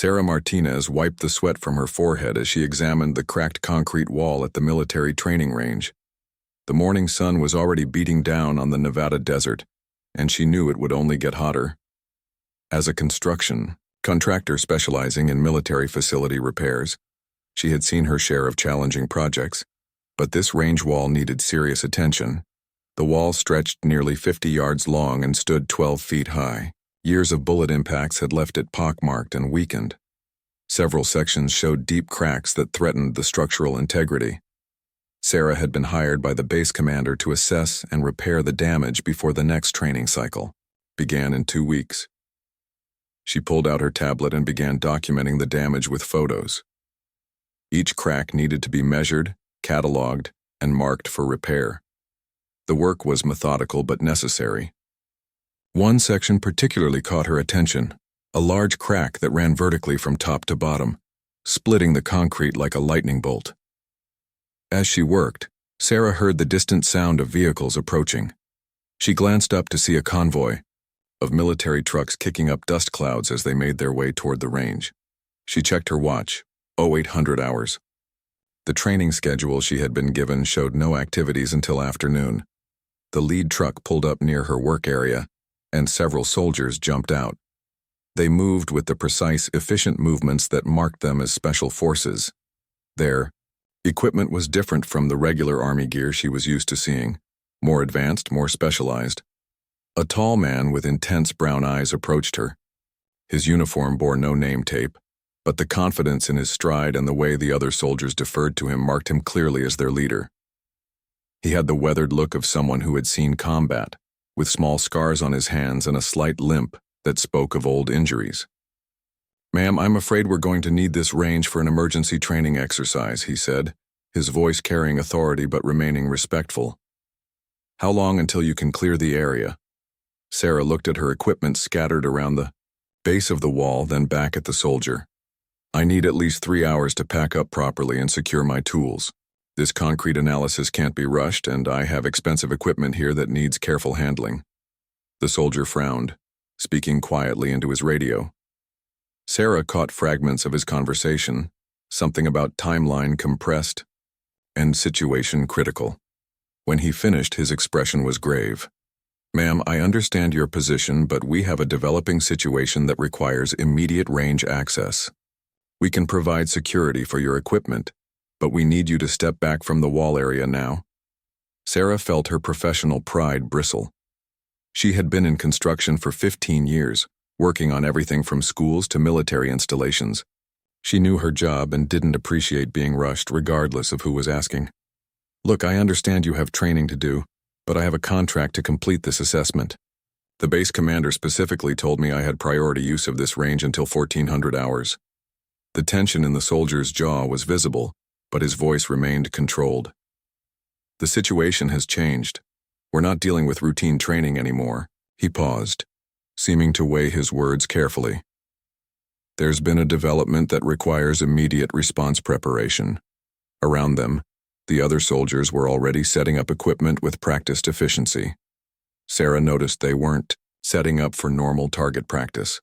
Sarah Martinez wiped the sweat from her forehead as she examined the cracked concrete wall at the military training range. The morning sun was already beating down on the Nevada desert, and she knew it would only get hotter. As a construction contractor specializing in military facility repairs, she had seen her share of challenging projects, but this range wall needed serious attention. The wall stretched nearly 50 yards long and stood 12 feet high. Years of bullet impacts had left it pockmarked and weakened. Several sections showed deep cracks that threatened the structural integrity. Sarah had been hired by the base commander to assess and repair the damage before the next training cycle began in 2 weeks. She pulled out her tablet and began documenting the damage with photos. Each crack needed to be measured, cataloged, and marked for repair. The work was methodical but necessary. One section particularly caught her attention, a large crack that ran vertically from top to bottom, splitting the concrete like a lightning bolt. As she worked, Sarah heard the distant sound of vehicles approaching. She glanced up to see a convoy of military trucks kicking up dust clouds as they made their way toward the range. She checked her watch, 0800 hours. The training schedule she had been given showed no activities until afternoon. The lead truck pulled up near her work area, and several soldiers jumped out. They moved with the precise, efficient movements that marked them as special forces. Their equipment was different from the regular Army gear she was used to seeing, more advanced, more specialized. A tall man with intense brown eyes approached her. His uniform bore no name tape, but the confidence in his stride and the way the other soldiers deferred to him marked him clearly as their leader. He had the weathered look of someone who had seen combat, with small scars on his hands and a slight limp that spoke of old injuries. "Ma'am, I'm afraid we're going to need this range for an emergency training exercise," he said, his voice carrying authority but remaining respectful. "How long until you can clear the area?" Sarah looked at her equipment scattered around the base of the wall, then back at the soldier. "I need at least 3 hours to pack up properly and secure my tools. This concrete analysis can't be rushed, and I have expensive equipment here that needs careful handling." The soldier frowned, speaking quietly into his radio. Sarah caught fragments of his conversation, something about timeline compressed and situation critical. When he finished, his expression was grave. "Ma'am, I understand your position, but we have a developing situation that requires immediate range access. We can provide security for your equipment, but we need you to step back from the wall area now." Sarah felt her professional pride bristle. She had been in construction for 15 years, working on everything from schools to military installations. She knew her job and didn't appreciate being rushed regardless of who was asking. "Look, I understand you have training to do, but I have a contract to complete this assessment. The base commander specifically told me I had priority use of this range until 1400 hours. The tension in the soldier's jaw was visible, but his voice remained controlled. "The situation has changed. We're not dealing with routine training anymore." He paused, seeming to weigh his words carefully. "There's been a development that requires immediate response preparation." Around them, the other soldiers were already setting up equipment with practiced efficiency. Sarah noticed they weren't setting up for normal target practice.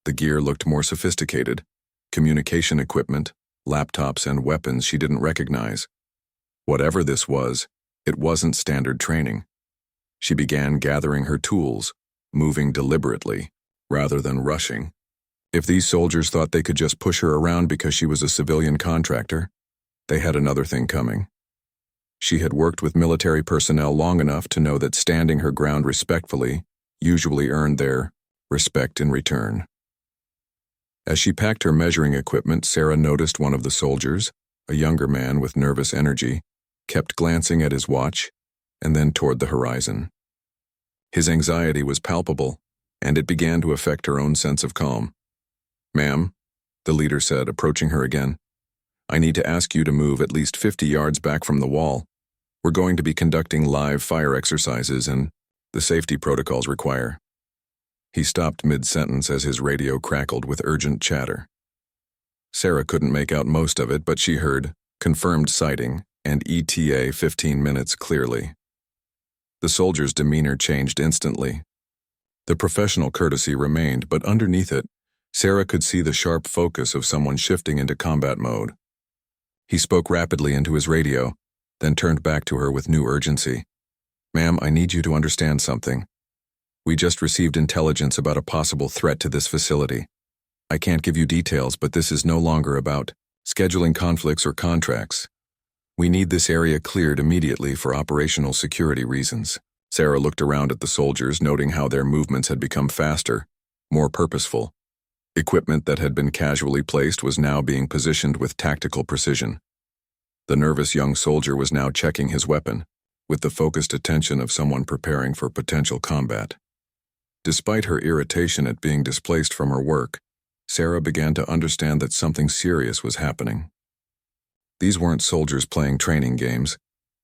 The gear looked more sophisticated, communication equipment, laptops, and weapons she didn't recognize. Whatever this was, it wasn't standard training. She began gathering her tools, moving deliberately, rather than rushing. If these soldiers thought they could just push her around because she was a civilian contractor, they had another thing coming. She had worked with military personnel long enough to know that standing her ground respectfully usually earned their respect in return. As she packed her measuring equipment, Sarah noticed one of the soldiers, a younger man with nervous energy, kept glancing at his watch and then toward the horizon. His anxiety was palpable, and it began to affect her own sense of calm. "Ma'am," the leader said, approaching her again, "I need to ask you to move at least 50 yards back from the wall. We're going to be conducting live fire exercises, and the safety protocols require." He stopped mid-sentence as his radio crackled with urgent chatter. Sarah couldn't make out most of it, but she heard "confirmed sighting" and "ETA 15 minutes" clearly. The soldier's demeanor changed instantly. The professional courtesy remained, but underneath it, Sarah could see the sharp focus of someone shifting into combat mode. He spoke rapidly into his radio, then turned back to her with new urgency. "Ma'am, I need you to understand something. We just received intelligence about a possible threat to this facility. I can't give you details, but this is no longer about scheduling conflicts or contracts. We need this area cleared immediately for operational security reasons." Sarah looked around at the soldiers, noting how their movements had become faster, more purposeful. Equipment that had been casually placed was now being positioned with tactical precision. The nervous young soldier was now checking his weapon, with the focused attention of someone preparing for potential combat. Despite her irritation at being displaced from her work, Sarah began to understand that something serious was happening. These weren't soldiers playing training games.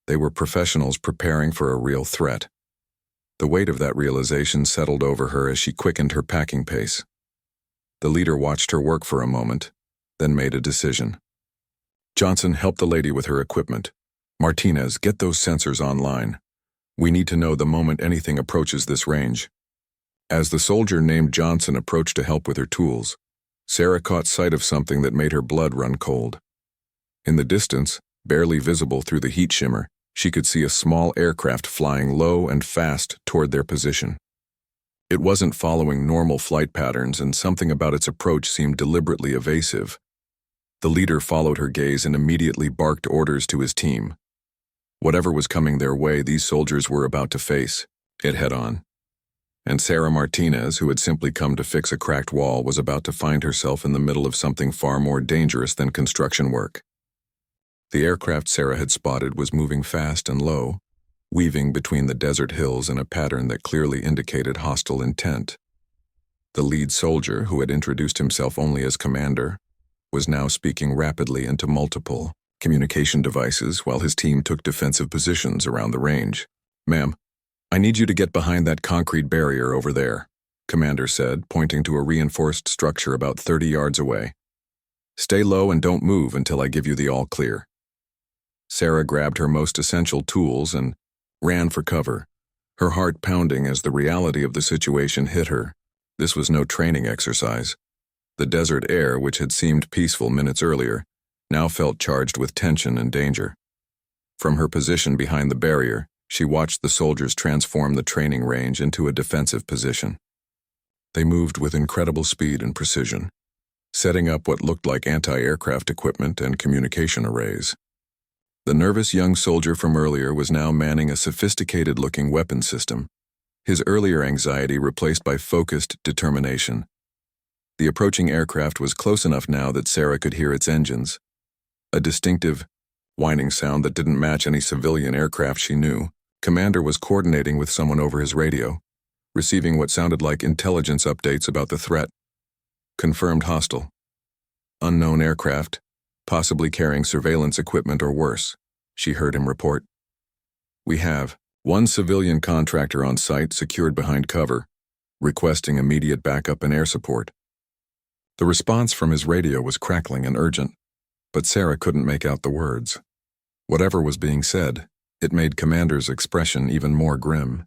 They were professionals preparing for a real threat. The weight of that realization settled over her as she quickened her packing pace. The leader watched her work for a moment, then made a decision. "Johnson, help the lady with her equipment. Martinez, get those sensors online. We need to know the moment anything approaches this range." As the soldier named Johnson approached to help with her tools, Sarah caught sight of something that made her blood run cold. In the distance, barely visible through the heat shimmer, she could see a small aircraft flying low and fast toward their position. It wasn't following normal flight patterns, and something about its approach seemed deliberately evasive. The leader followed her gaze and immediately barked orders to his team. Whatever was coming their way, these soldiers were about to face it head-on. And Sarah Martinez, who had simply come to fix a cracked wall, was about to find herself in the middle of something far more dangerous than construction work. The aircraft Sarah had spotted was moving fast and low, weaving between the desert hills in a pattern that clearly indicated hostile intent. The lead soldier, who had introduced himself only as commander, was now speaking rapidly into multiple communication devices while his team took defensive positions around the range. "Ma'am, I need you to get behind that concrete barrier over there," Commander said, pointing to a reinforced structure about 30 yards away. "Stay low and don't move until I give you the all clear." Sarah grabbed her most essential tools and ran for cover, her heart pounding as the reality of the situation hit her. This was no training exercise. The desert air, which had seemed peaceful minutes earlier, now felt charged with tension and danger. From her position behind the barrier, she watched the soldiers transform the training range into a defensive position. They moved with incredible speed and precision, setting up what looked like anti-aircraft equipment and communication arrays. The nervous young soldier from earlier was now manning a sophisticated-looking weapon system, his earlier anxiety replaced by focused determination. The approaching aircraft was close enough now that Sarah could hear its engines, a distinctive, whining sound that didn't match any civilian aircraft she knew. Commander was coordinating with someone over his radio, receiving what sounded like intelligence updates about the threat. Confirmed hostile. Unknown aircraft, possibly carrying surveillance equipment or worse, she heard him report. "We have one civilian contractor on site secured behind cover, requesting immediate backup and air support." The response from his radio was crackling and urgent, but Sarah couldn't make out the words. Whatever was being said, it made Commander's expression even more grim.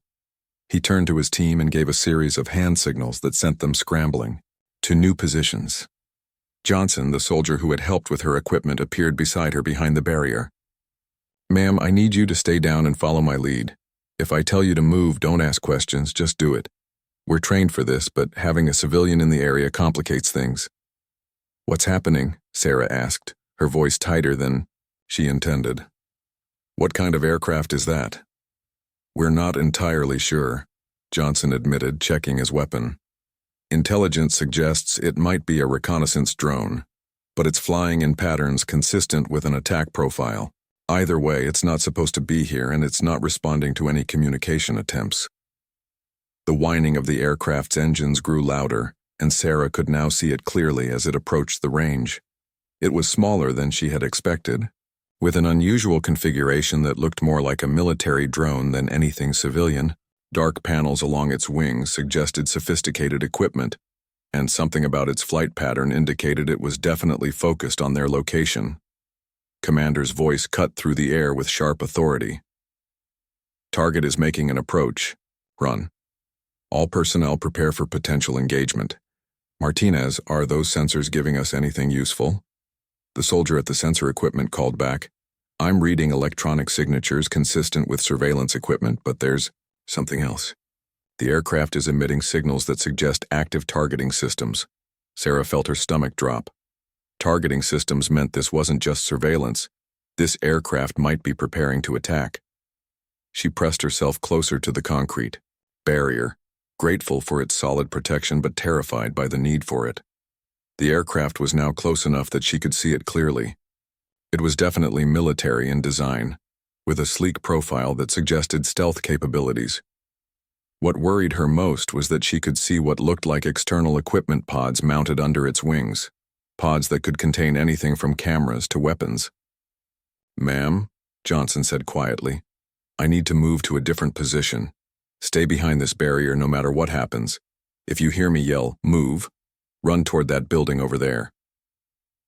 He turned to his team and gave a series of hand signals that sent them scrambling to new positions. Johnson, the soldier who had helped with her equipment, appeared beside her behind the barrier. "Ma'am, I need you to stay down and follow my lead. If I tell you to move, don't ask questions, just do it. We're trained for this, but having a civilian in the area complicates things." "What's happening?" Sarah asked, her voice tighter than she intended. "What kind of aircraft is that?" "We're not entirely sure," Johnson admitted, checking his weapon. "Intelligence suggests it might be a reconnaissance drone, but it's flying in patterns consistent with an attack profile. Either way, it's not supposed to be here, and it's not responding to any communication attempts." The whining of the aircraft's engines grew louder, and Sarah could now see it clearly as it approached the range. It was smaller than she had expected, with an unusual configuration that looked more like a military drone than anything civilian. Dark panels along its wings suggested sophisticated equipment, and something about its flight pattern indicated it was definitely focused on their location. Commander's voice cut through the air with sharp authority. "Target is making an approach. Run. All personnel prepare for potential engagement. "Martinez, are those sensors giving us anything useful?" The soldier at the sensor equipment called back. "I'm reading electronic signatures consistent with surveillance equipment, but there's something else. The aircraft is emitting signals that suggest active targeting systems." Sarah felt her stomach drop. Targeting systems meant this wasn't just surveillance. This aircraft might be preparing to attack. She pressed herself closer to the concrete barrier, grateful for its solid protection but terrified by the need for it. The aircraft was now close enough that she could see it clearly. It was definitely military in design, with a sleek profile that suggested stealth capabilities. What worried her most was that she could see what looked like external equipment pods mounted under its wings, pods that could contain anything from cameras to weapons. "Ma'am," Johnson said quietly, "I need to move to a different position. Stay behind this barrier no matter what happens. If you hear me yell, 'Move,' run toward that building over there."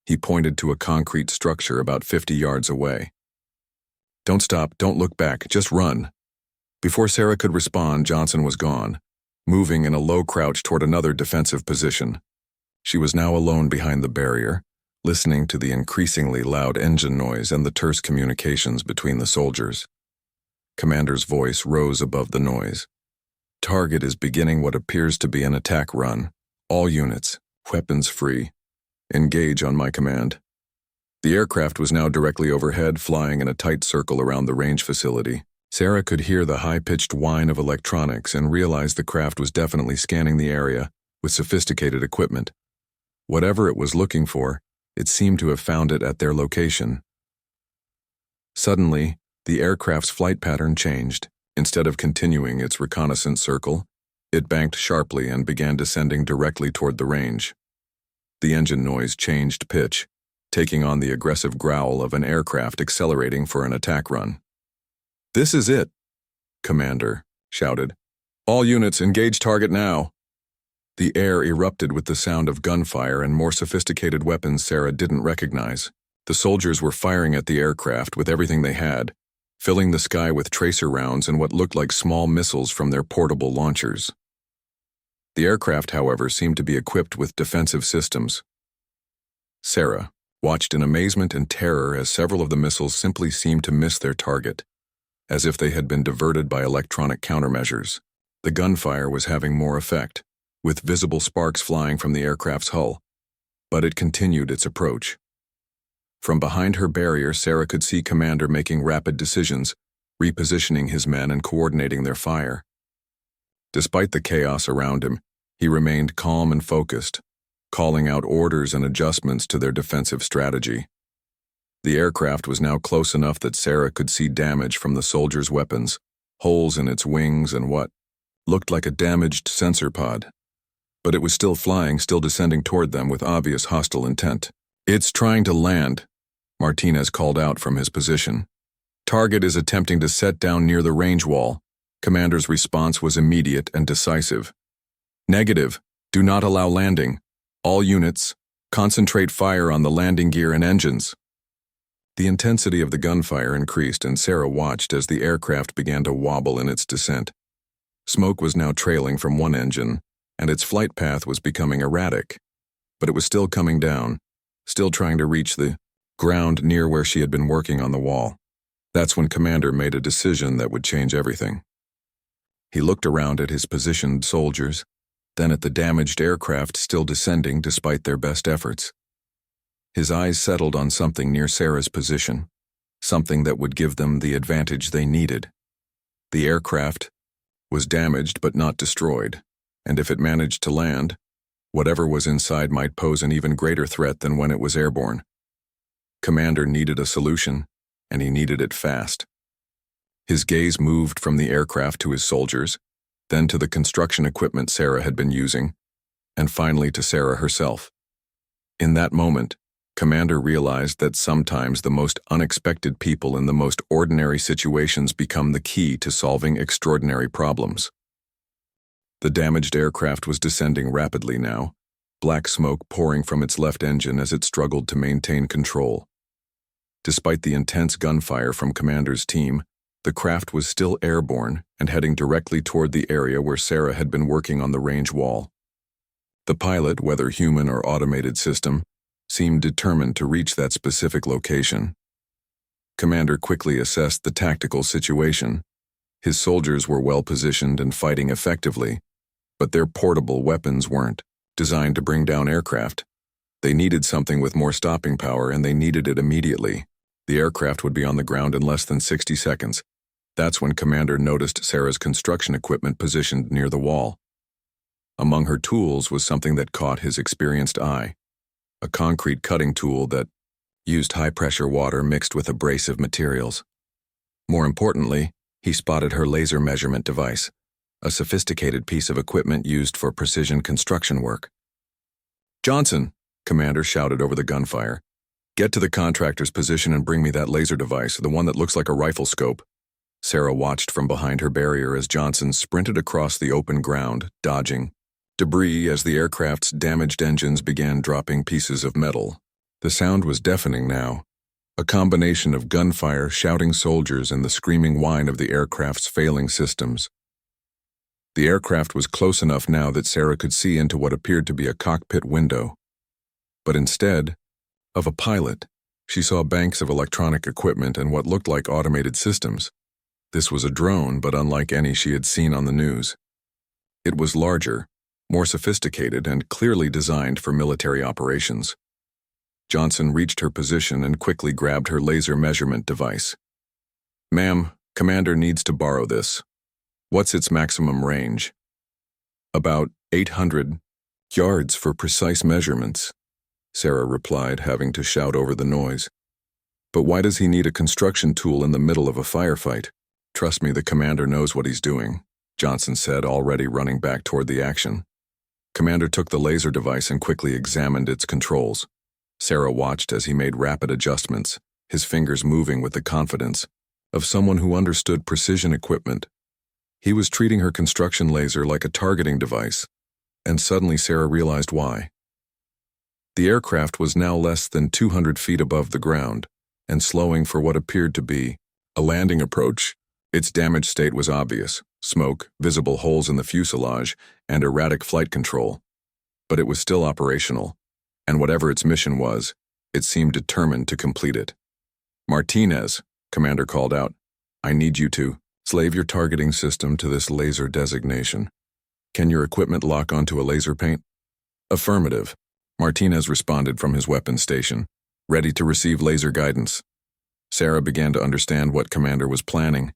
He pointed to a concrete structure about 50 yards away. "Don't stop, don't look back, just run." Before Sarah could respond, Johnson was gone, moving in a low crouch toward another defensive position. She was now alone behind the barrier, listening to the increasingly loud engine noise and the terse communications between the soldiers. Commander's voice rose above the noise. "Target is beginning what appears to be an attack run. All units, weapons free. Engage on my command." The aircraft was now directly overhead, flying in a tight circle around the range facility. Sarah could hear the high-pitched whine of electronics and realized the craft was definitely scanning the area with sophisticated equipment. Whatever it was looking for, it seemed to have found it at their location. Suddenly, the aircraft's flight pattern changed. Instead of continuing its reconnaissance circle, it banked sharply and began descending directly toward the range. The engine noise changed pitch, taking on the aggressive growl of an aircraft accelerating for an attack run. "This is it," Commander shouted. "All units, engage target now." The air erupted with the sound of gunfire and more sophisticated weapons Sarah didn't recognize. The soldiers were firing at the aircraft with everything they had, filling the sky with tracer rounds and what looked like small missiles from their portable launchers. The aircraft, however, seemed to be equipped with defensive systems. Sarah watched in amazement and terror as several of the missiles simply seemed to miss their target, as if they had been diverted by electronic countermeasures. The gunfire was having more effect, with visible sparks flying from the aircraft's hull, but it continued its approach. From behind her barrier, Sarah could see Commander making rapid decisions, repositioning his men and coordinating their fire. Despite the chaos around him, he remained calm and focused, calling out orders and adjustments to their defensive strategy. The aircraft was now close enough that Sarah could see damage from the soldiers' weapons, holes in its wings and what looked like a damaged sensor pod. But it was still flying, still descending toward them with obvious hostile intent. "It's trying to land," Martinez called out from his position. "Target is attempting to set down near the range wall." Commander's response was immediate and decisive. "Negative. Do not allow landing. All units, concentrate fire on the landing gear and engines." The intensity of the gunfire increased, and Sarah watched as the aircraft began to wobble in its descent. Smoke was now trailing from one engine, and its flight path was becoming erratic. But it was still coming down, still trying to reach the ground near where she had been working on the wall. That's when Commander made a decision that would change everything. He looked around at his positioned soldiers, then at the damaged aircraft still descending despite their best efforts. His eyes settled on something near Sarah's position, something that would give them the advantage they needed. The aircraft was damaged but not destroyed, and if it managed to land, whatever was inside might pose an even greater threat than when it was airborne. Commander needed a solution, and he needed it fast. His gaze moved from the aircraft to his soldiers, then to the construction equipment Sarah had been using, and finally to Sarah herself. In that moment, Commander realized that sometimes the most unexpected people in the most ordinary situations become the key to solving extraordinary problems. The damaged aircraft was descending rapidly now, black smoke pouring from its left engine as it struggled to maintain control. Despite the intense gunfire from Commander's team, the craft was still airborne and heading directly toward the area where Sarah had been working on the range wall. The pilot, whether human or automated system, seemed determined to reach that specific location. Commander quickly assessed the tactical situation. His soldiers were well positioned and fighting effectively, but their portable weapons weren't designed to bring down aircraft. They needed something with more stopping power, and they needed it immediately. The aircraft would be on the ground in less than 60 seconds. That's when Commander noticed Sarah's construction equipment positioned near the wall. Among her tools was something that caught his experienced eye, a concrete cutting tool that used high-pressure water mixed with abrasive materials. More importantly, he spotted her laser measurement device, a sophisticated piece of equipment used for precision construction work. "Johnson," Commander shouted over the gunfire, "get to the contractor's position and bring me that laser device, the one that looks like a rifle scope." Sarah watched from behind her barrier as Johnson sprinted across the open ground, dodging debris as the aircraft's damaged engines began dropping pieces of metal. The sound was deafening now, a combination of gunfire, shouting soldiers, and the screaming whine of the aircraft's failing systems. The aircraft was close enough now that Sarah could see into what appeared to be a cockpit window. But instead of a pilot, she saw banks of electronic equipment and what looked like automated systems. This was a drone, but unlike any she had seen on the news. It was larger, more sophisticated, and clearly designed for military operations. Johnson reached her position and quickly grabbed her laser measurement device. "Ma'am, Commander needs to borrow this. What's its maximum range?" "About 800 yards for precise measurements," Sarah replied, having to shout over the noise. "But why does he need a construction tool in the middle of a firefight?" "Trust me, the commander knows what he's doing," Johnson said, already running back toward the action. Commander took the laser device and quickly examined its controls. Sarah watched as he made rapid adjustments, his fingers moving with the confidence of someone who understood precision equipment. He was treating her construction laser like a targeting device, and suddenly Sarah realized why. The aircraft was now less than 200 feet above the ground, and slowing for what appeared to be a landing approach. Its damaged state was obvious: smoke, visible holes in the fuselage, and erratic flight control. But it was still operational, and whatever its mission was, it seemed determined to complete it. "Martinez," Commander called out, "I need you to slave your targeting system to this laser designation. Can your equipment lock onto a laser paint?" "Affirmative," Martinez responded from his weapons station, ready to receive laser guidance. Sarah began to understand what Commander was planning.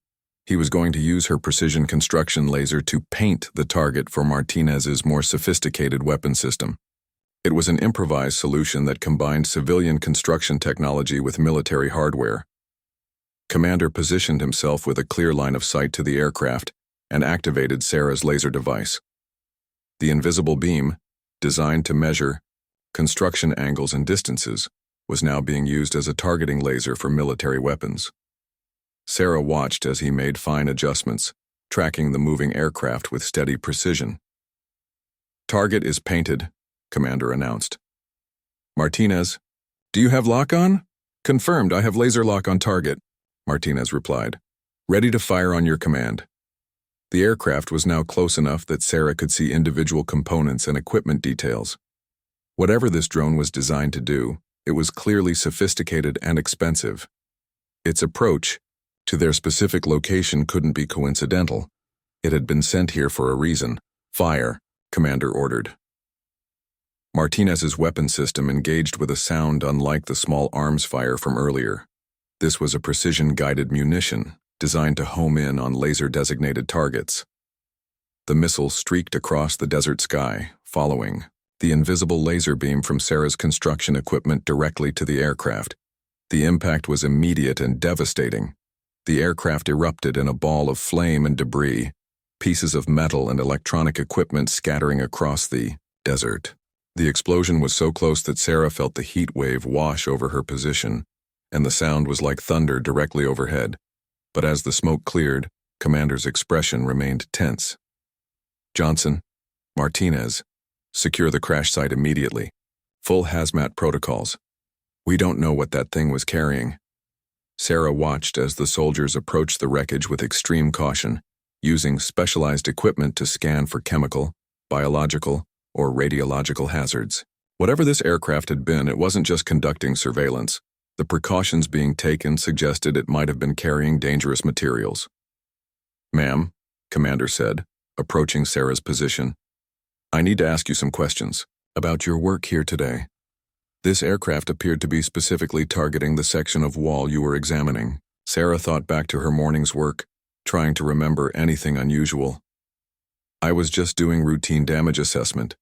He was going to use her precision construction laser to paint the target for Martinez's more sophisticated weapon system. It was an improvised solution that combined civilian construction technology with military hardware. Commander positioned himself with a clear line of sight to the aircraft and activated Sarah's laser device. The invisible beam, designed to measure construction angles and distances, was now being used as a targeting laser for military weapons. Sarah watched as he made fine adjustments, tracking the moving aircraft with steady precision. "Target is painted," Commander announced. "Martinez, do you have lock on?" "Confirmed, I have laser lock on target," Martinez replied. "Ready to fire on your command." The aircraft was now close enough that Sarah could see individual components and equipment details. Whatever this drone was designed to do, it was clearly sophisticated and expensive. Its approach to their specific location couldn't be coincidental. It had been sent here for a reason. "Fire," Commander ordered. Martinez's weapon system engaged with a sound unlike the small arms fire from earlier. This was a precision-guided munition designed to home in on laser-designated targets. The missile streaked across the desert sky, following the invisible laser beam from Sarah's construction equipment directly to the aircraft. The impact was immediate and devastating. The aircraft erupted in a ball of flame and debris, pieces of metal and electronic equipment scattering across the desert. The explosion was so close that Sarah felt the heat wave wash over her position, and the sound was like thunder directly overhead. But as the smoke cleared, Commander's expression remained tense. "Johnson, Martinez, secure the crash site immediately. Full hazmat protocols. We don't know what that thing was carrying." Sarah watched as the soldiers approached the wreckage with extreme caution, using specialized equipment to scan for chemical, biological, or radiological hazards. Whatever this aircraft had been, it wasn't just conducting surveillance. The precautions being taken suggested it might have been carrying dangerous materials. "Ma'am," Commander said, approaching Sarah's position, "I need to ask you some questions about your work here today. This aircraft appeared to be specifically targeting the section of wall you were examining." Sarah thought back to her morning's work, trying to remember anything unusual. "I was just doing routine damage assessment,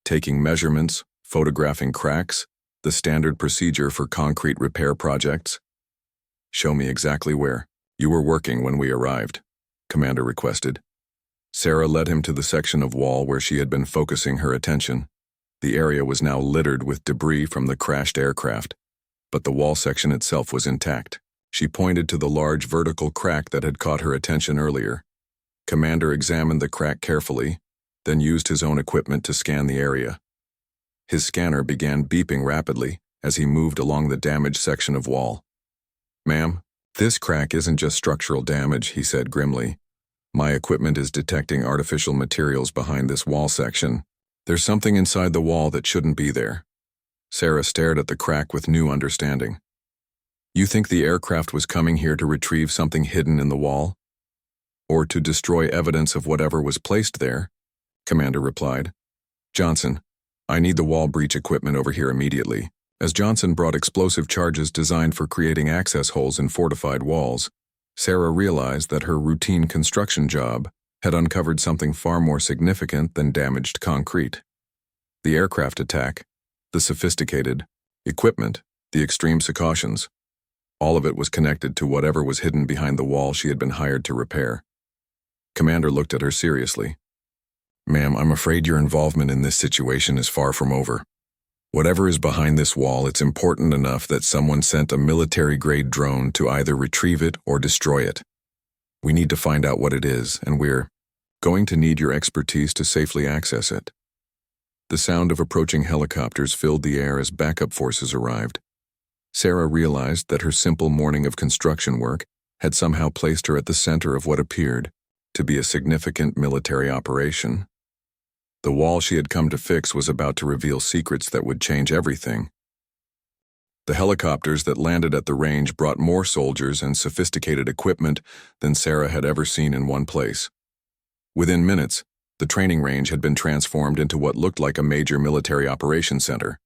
taking measurements, photographing cracks, the standard procedure for concrete repair projects." "Show me exactly where you were working when we arrived," Commander requested. Sarah led him to the section of wall where she had been focusing her attention. The area was now littered with debris from the crashed aircraft, but the wall section itself was intact. She pointed to the large vertical crack that had caught her attention earlier. Commander examined the crack carefully, then used his own equipment to scan the area. His scanner began beeping rapidly as he moved along the damaged section of wall. "Ma'am, this crack isn't just structural damage," he said grimly. "My equipment is detecting artificial materials behind this wall section. There's something inside the wall that shouldn't be there." Sarah stared at the crack with new understanding. "You think the aircraft was coming here to retrieve something hidden in the wall? Or to destroy evidence of whatever was placed there?" Commander replied. "Johnson, I need the wall breach equipment over here immediately." As Johnson brought explosive charges designed for creating access holes in fortified walls, Sarah realized that her routine construction job had uncovered something far more significant than damaged concrete. The aircraft attack, the sophisticated equipment, the extreme precautions, all of it was connected to whatever was hidden behind the wall she had been hired to repair. Commander looked at her seriously. "Ma'am, I'm afraid your involvement in this situation is far from over. Whatever is behind this wall, it's important enough that someone sent a military-grade drone to either retrieve it or destroy it. We need to find out what it is, and we're going to need your expertise to safely access it." The sound of approaching helicopters filled the air as backup forces arrived. Sarah realized that her simple morning of construction work had somehow placed her at the center of what appeared to be a significant military operation. The wall she had come to fix was about to reveal secrets that would change everything. The helicopters that landed at the range brought more soldiers and sophisticated equipment than Sarah had ever seen in one place. Within minutes, the training range had been transformed into what looked like a major military operations center.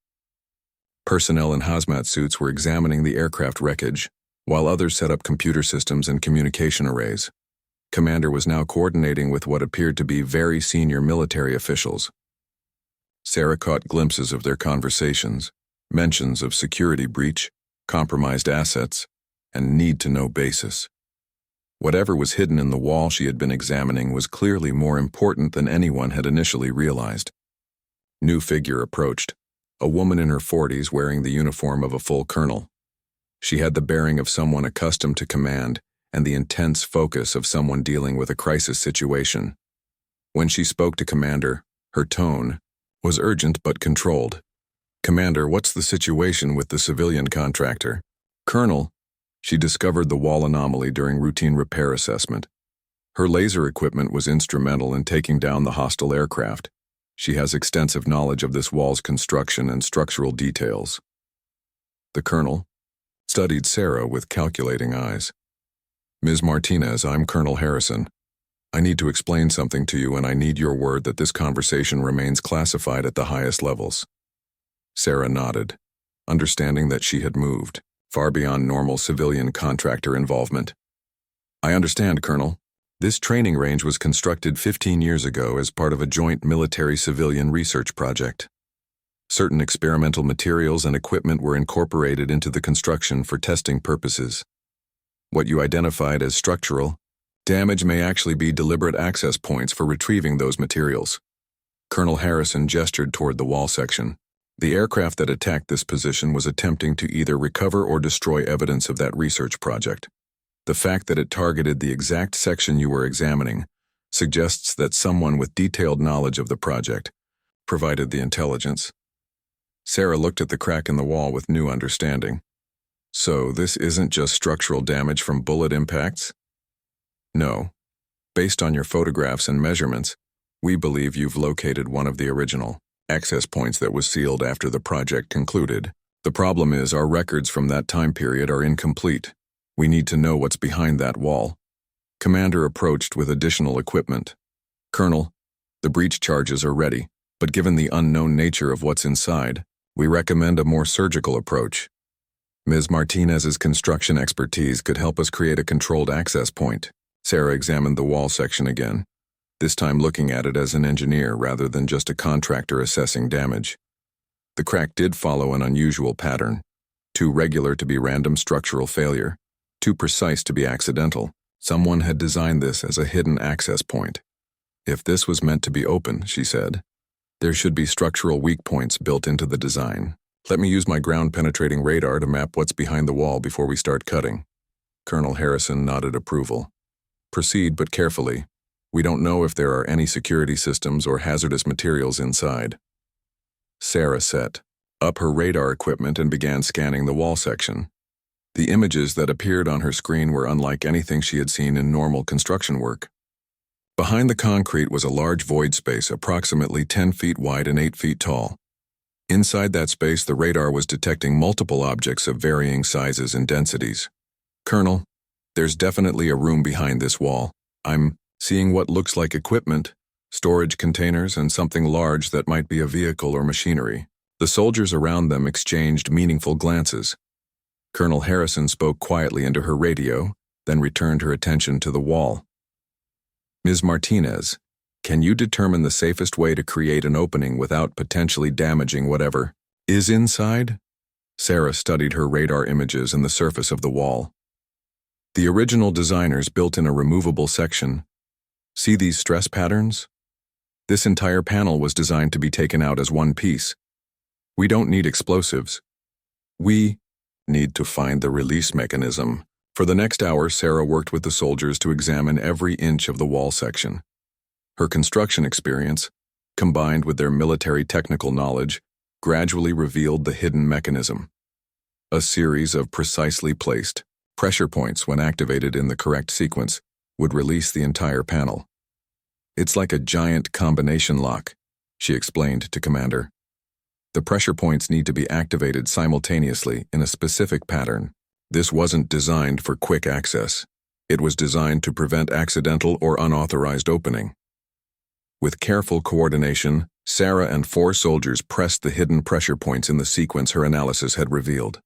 Personnel in hazmat suits were examining the aircraft wreckage, while others set up computer systems and communication arrays. Commander was now coordinating with what appeared to be very senior military officials. Sarah caught glimpses of their conversations, mentions of security breach, compromised assets, and need-to-know basis. Whatever was hidden in the wall she had been examining was clearly more important than anyone had initially realized. New figure approached, a woman in her 40s wearing the uniform of a full colonel. She had the bearing of someone accustomed to command and the intense focus of someone dealing with a crisis situation. When she spoke to Commander, her tone was urgent but controlled. "Commander, what's the situation with the civilian contractor?" "Colonel," she discovered the wall anomaly during routine repair assessment. Her laser equipment was instrumental in taking down the hostile aircraft. She has extensive knowledge of this wall's construction and structural details. The colonel studied Sarah with calculating eyes. "Ms. Martinez, I'm Colonel Harrison. I need to explain something to you, and I need your word that this conversation remains classified at the highest levels." Sarah nodded, understanding that she had moved far beyond normal civilian contractor involvement. "I understand, Colonel. This training range was constructed 15 years ago as part of a joint military-civilian research project. Certain experimental materials and equipment were incorporated into the construction for testing purposes. What you identified as structural damage may actually be deliberate access points for retrieving those materials." Colonel Harrison gestured toward the wall section. "The aircraft that attacked this position was attempting to either recover or destroy evidence of that research project. The fact that it targeted the exact section you were examining suggests that someone with detailed knowledge of the project provided the intelligence." Sarah looked at the crack in the wall with new understanding. "So this isn't just structural damage from bullet impacts?" "No. Based on your photographs and measurements, we believe you've located one of the original access points that was sealed after the project concluded. The problem is our records from that time period are incomplete. We need to know what's behind that wall. Commander approached with additional equipment. Colonel, the breach charges are ready, but given the unknown nature of what's inside, we recommend a more surgical approach. Ms. Martinez's construction expertise could help us create a controlled access point. Sarah examined the wall section again, this time looking at it as an engineer rather than just a contractor assessing damage. The crack did follow an unusual pattern, too regular to be random structural failure, too precise to be accidental. Someone had designed this as a hidden access point. If this was meant to be open, she said, there should be structural weak points built into the design. Let me use my ground-penetrating radar to map what's behind the wall before we start cutting. Colonel Harrison nodded approval. Proceed, but carefully. We don't know if there are any security systems or hazardous materials inside. Sarah set up her radar equipment and began scanning the wall section. The images that appeared on her screen were unlike anything she had seen in normal construction work. Behind the concrete was a large void space approximately 10 feet wide and 8 feet tall. Inside that space, the radar was detecting multiple objects of varying sizes and densities. Colonel, there's definitely a room behind this wall. I'm seeing what looks like equipment, storage containers, and something large that might be a vehicle or machinery. The soldiers around them exchanged meaningful glances. Colonel Harrison spoke quietly into her radio, then returned her attention to the wall. Ms. Martinez, can you determine the safest way to create an opening without potentially damaging whatever is inside? Sarah studied her radar images and the surface of the wall. The original designers built in a removable section. See these stress patterns? This entire panel was designed to be taken out as one piece. We don't need explosives. We need to find the release mechanism. For the next hour, Sarah worked with the soldiers to examine every inch of the wall section. Her construction experience, combined with their military technical knowledge, gradually revealed the hidden mechanism. A series of precisely placed pressure points, when activated in the correct sequence, would release the entire panel. It's like a giant combination lock, she explained to Commander. The pressure points need to be activated simultaneously in a specific pattern. This wasn't designed for quick access. It was designed to prevent accidental or unauthorized opening. With careful coordination, Sarah and 4 soldiers pressed the hidden pressure points in the sequence her analysis had revealed.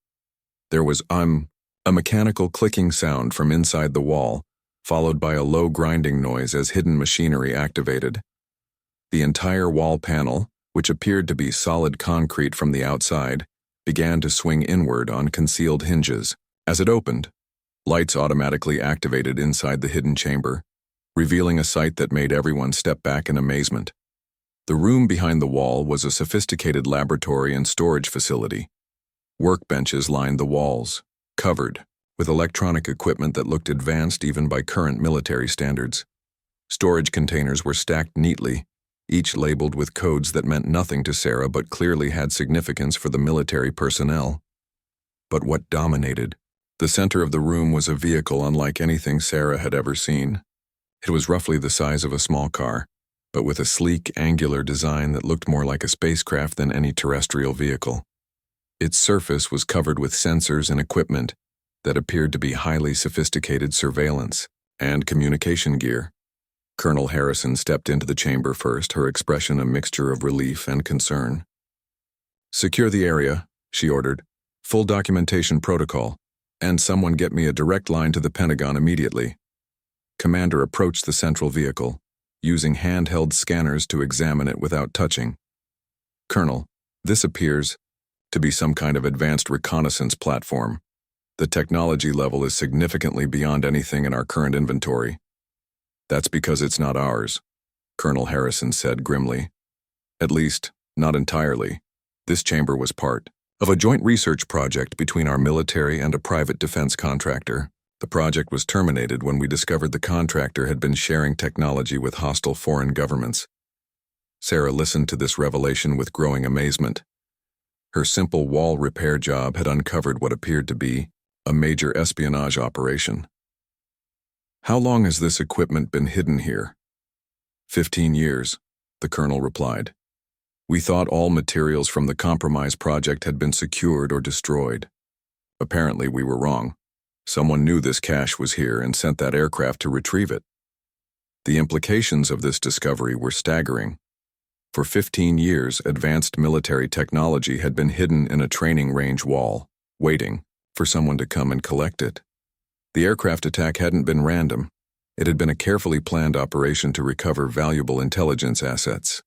There was a mechanical clicking sound from inside the wall, followed by a low grinding noise as hidden machinery activated. The entire wall panel, which appeared to be solid concrete from the outside, began to swing inward on concealed hinges. As it opened, lights automatically activated inside the hidden chamber, revealing a sight that made everyone step back in amazement. The room behind the wall was a sophisticated laboratory and storage facility. Workbenches lined the walls, covered with electronic equipment that looked advanced even by current military standards. Storage containers were stacked neatly, each labeled with codes that meant nothing to Sarah but clearly had significance for the military personnel. But what dominated? The center of the room was a vehicle unlike anything Sarah had ever seen. It was roughly the size of a small car, but with a sleek, angular design that looked more like a spacecraft than any terrestrial vehicle. Its surface was covered with sensors and equipment that appeared to be highly sophisticated surveillance and communication gear. Colonel Harrison stepped into the chamber first, her expression a mixture of relief and concern. "Secure the area," she ordered. "Full documentation protocol, and someone get me a direct line to the Pentagon immediately." Commander approached the central vehicle, using handheld scanners to examine it without touching. "Colonel, this appears to be some kind of advanced reconnaissance platform. The technology level is significantly beyond anything in our current inventory." "That's because it's not ours," Colonel Harrison said grimly. "At least, not entirely. This chamber was part of a joint research project between our military and a private defense contractor. The project was terminated when we discovered the contractor had been sharing technology with hostile foreign governments." Sarah listened to this revelation with growing amazement. Her simple wall repair job had uncovered what appeared to be a major espionage operation. "How long has this equipment been hidden here?" 15 years, the colonel replied. We thought all materials from the compromise project had been secured or destroyed. Apparently, we were wrong. Someone knew this cache was here and sent that aircraft to retrieve it. The implications of this discovery were staggering. For 15 years, advanced military technology had been hidden in a training range wall, waiting for someone to come and collect it. The aircraft attack hadn't been random. It had been a carefully planned operation to recover valuable intelligence assets.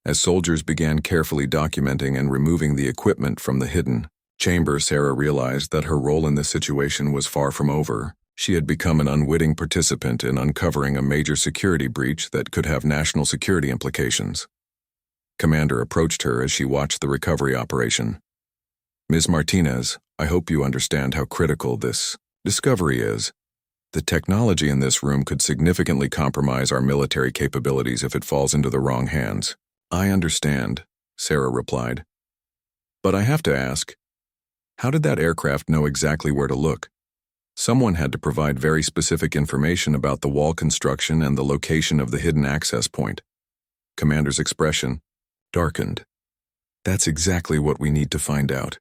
As soldiers began carefully documenting and removing the equipment from the hidden chamber, Sarah realized that her role in this situation was far from over. She had become an unwitting participant in uncovering a major security breach that could have national security implications. Commander approached her as she watched the recovery operation. "Ms. Martinez, I hope you understand how critical this discovery is. The technology in this room could significantly compromise our military capabilities if it falls into the wrong hands." "I understand," Sarah replied. "But I have to ask, how did that aircraft know exactly where to look? Someone had to provide very specific information about the wall construction and the location of the hidden access point." Commander's expression darkened. "That's exactly what we need to find out.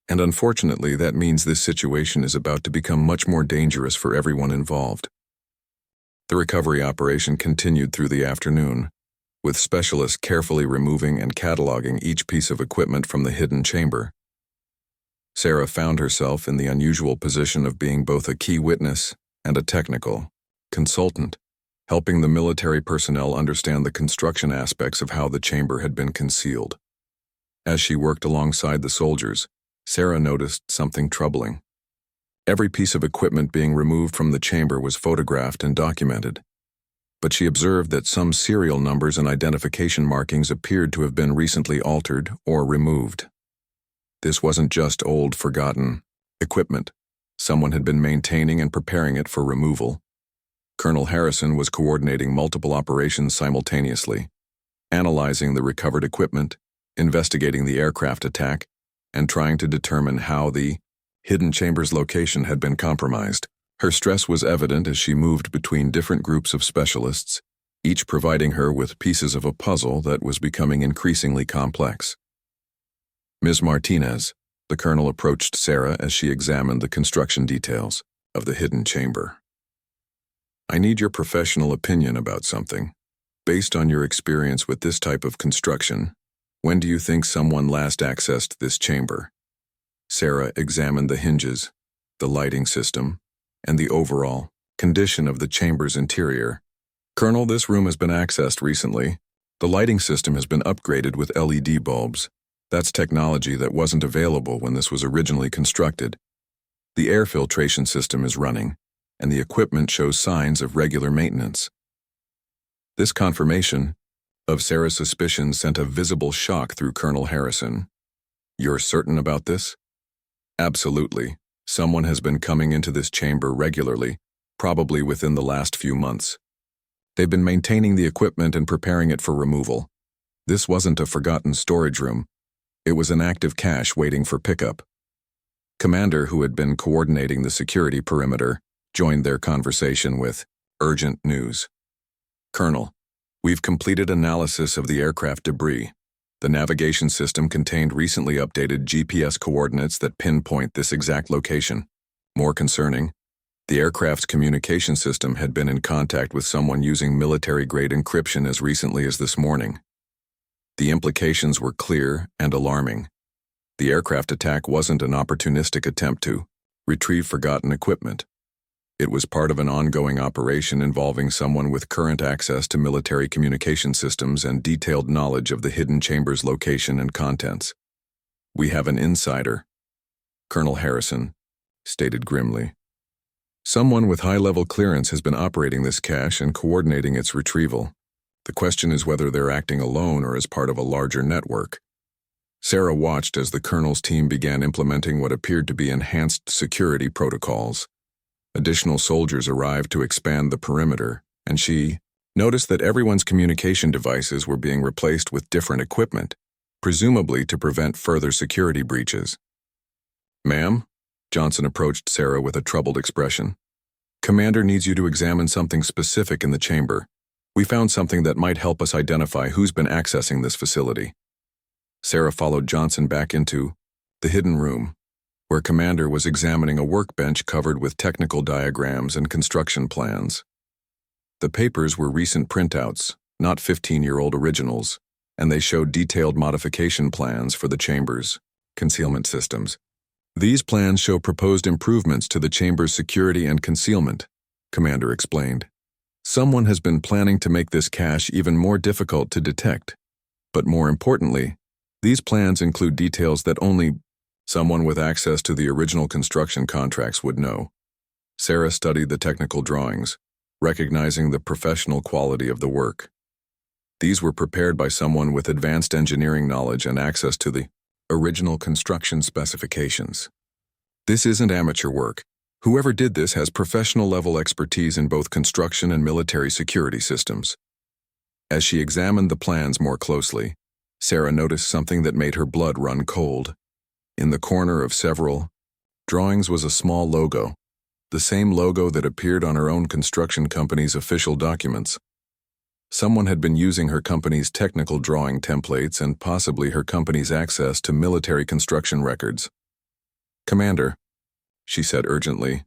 And unfortunately, that means this situation is about to become much more dangerous for everyone involved." The recovery operation continued through the afternoon, with specialists carefully removing and cataloging each piece of equipment from the hidden chamber. Sarah found herself in the unusual position of being both a key witness and a technical consultant, helping the military personnel understand the construction aspects of how the chamber had been concealed. As she worked alongside the soldiers, Sarah noticed something troubling. Every piece of equipment being removed from the chamber was photographed and documented, but she observed that some serial numbers and identification markings appeared to have been recently altered or removed. This wasn't just old, forgotten equipment. Someone had been maintaining and preparing it for removal. Colonel Harrison was coordinating multiple operations simultaneously, analyzing the recovered equipment, investigating the aircraft attack, and trying to determine how the hidden chamber's location had been compromised. Her stress was evident as she moved between different groups of specialists, each providing her with pieces of a puzzle that was becoming increasingly complex. "Ms. Martinez," the colonel approached Sarah as she examined the construction details of the hidden chamber. "I need your professional opinion about something. Based on your experience with this type of construction, when do you think someone last accessed this chamber?" Sarah examined the hinges, the lighting system, and the overall condition of the chamber's interior. "Colonel, this room has been accessed recently. The lighting system has been upgraded with LED bulbs. That's technology that wasn't available when this was originally constructed. The air filtration system is running, and the equipment shows signs of regular maintenance." This confirmation of Sarah's suspicions sent a visible shock through Colonel Harrison. "You're certain about this?" "Absolutely. Someone has been coming into this chamber regularly, probably within the last few months. They've been maintaining the equipment and preparing it for removal. This wasn't a forgotten storage room. It was an active cache waiting for pickup." Commander, who had been coordinating the security perimeter, joined their conversation with urgent news. "Colonel, we've completed analysis of the aircraft debris. The navigation system contained recently updated GPS coordinates that pinpoint this exact location. More concerning, the aircraft's communication system had been in contact with someone using military-grade encryption as recently as this morning. The implications were clear and alarming. The aircraft attack wasn't an opportunistic attempt to retrieve forgotten equipment. It was part of an ongoing operation involving someone with current access to military communication systems and detailed knowledge of the hidden chamber's location and contents. "We have an insider," Colonel Harrison stated grimly. "Someone with high-level clearance has been operating this cache and coordinating its retrieval. The question is whether they're acting alone or as part of a larger network." Sarah watched as the colonel's team began implementing what appeared to be enhanced security protocols. Additional soldiers arrived to expand the perimeter, and she noticed that everyone's communication devices were being replaced with different equipment, presumably to prevent further security breaches. "Ma'am?" Johnson approached Sarah with a troubled expression. "Commander needs you to examine something specific in the chamber. We found something that might help us identify who's been accessing this facility." Sarah followed Johnson back into the hidden room, where Commander was examining a workbench covered with technical diagrams and construction plans. The papers were recent printouts, not 15-year-old originals, and they showed detailed modification plans for the chamber's concealment systems. These plans show proposed improvements to the chamber's security and concealment, Commander explained. Someone has been planning to make this cache even more difficult to detect. But more importantly, these plans include details that only someone with access to the original construction contracts would know. Sarah studied the technical drawings, recognizing the professional quality of the work. These were prepared by someone with advanced engineering knowledge and access to the original construction specifications. This isn't amateur work. Whoever did this has professional-level expertise in both construction and military security systems. As she examined the plans more closely, Sarah noticed something that made her blood run cold. In the corner of several drawings was a small logo, the same logo that appeared on her own construction company's official documents. Someone had been using her company's technical drawing templates and possibly her company's access to military construction records. "Commander," she said urgently,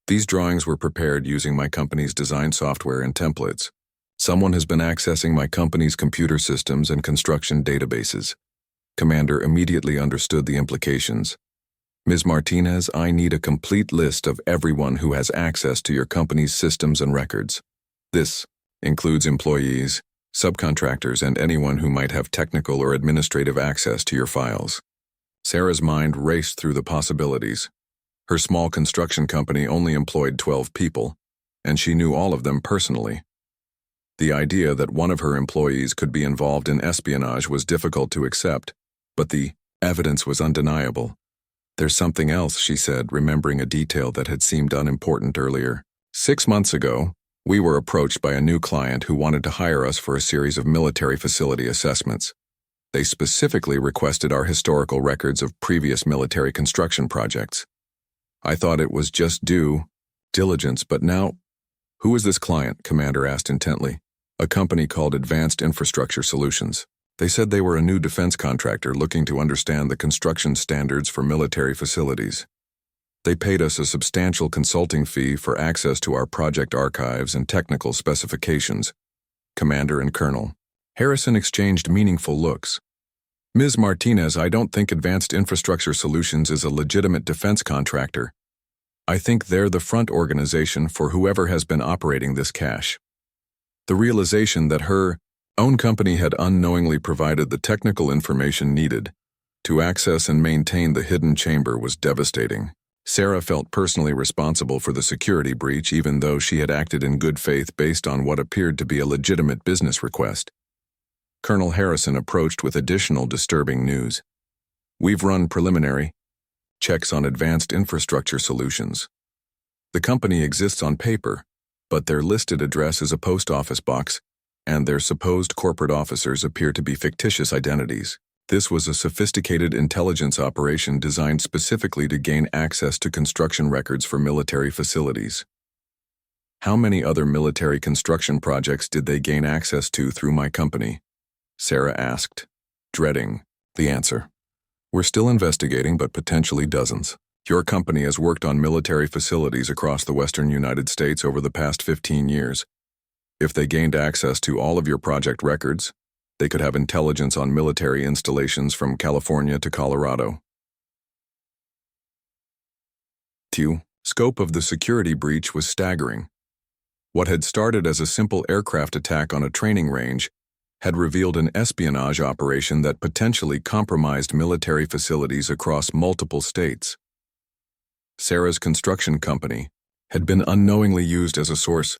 "these drawings were prepared using my company's design software and templates. Someone has been accessing my company's computer systems and construction databases." Commander immediately understood the implications. "Ms. Martinez, I need a complete list of everyone who has access to your company's systems and records. This includes employees, subcontractors, and anyone who might have technical or administrative access to your files." Sarah's mind raced through the possibilities. Her small construction company only employed 12 people, and she knew all of them personally. The idea that one of her employees could be involved in espionage was difficult to accept, but the evidence was undeniable. "There's something else," she said, remembering a detail that had seemed unimportant earlier. 6 months ago, we were approached by a new client who wanted to hire us for a series of military facility assessments. They specifically requested our historical records of previous military construction projects. I thought it was just due diligence, but now— "Who is this client?" Commander asked intently. "A company called Advanced Infrastructure Solutions. They said they were a new defense contractor looking to understand the construction standards for military facilities. They paid us a substantial consulting fee for access to our project archives and technical specifications." Commander and Colonel Harrison exchanged meaningful looks. "Ms. Martinez, I don't think Advanced Infrastructure Solutions is a legitimate defense contractor. I think they're the front organization for whoever has been operating this cache." The realization that her own company had unknowingly provided the technical information needed to access and maintain the hidden chamber was devastating. Sarah felt personally responsible for the security breach even though she had acted in good faith based on what appeared to be a legitimate business request. Colonel Harrison approached with additional disturbing news. "We've run preliminary checks on Advanced Infrastructure Solutions. The company exists on paper, but their listed address is a post office box, and their supposed corporate officers appear to be fictitious identities. This was a sophisticated intelligence operation designed specifically to gain access to construction records for military facilities." "How many other military construction projects did they gain access to through my company?" Sarah asked, dreading the answer. "We're still investigating, but potentially dozens. Your company has worked on military facilities across the western United States over the past 15 years. If they gained access to all of your project records, they could have intelligence on military installations from California to Colorado." The scope of the security breach was staggering. What had started as a simple aircraft attack on a training range had revealed an espionage operation that potentially compromised military facilities across multiple states. Sarah's construction company had been unknowingly used as a source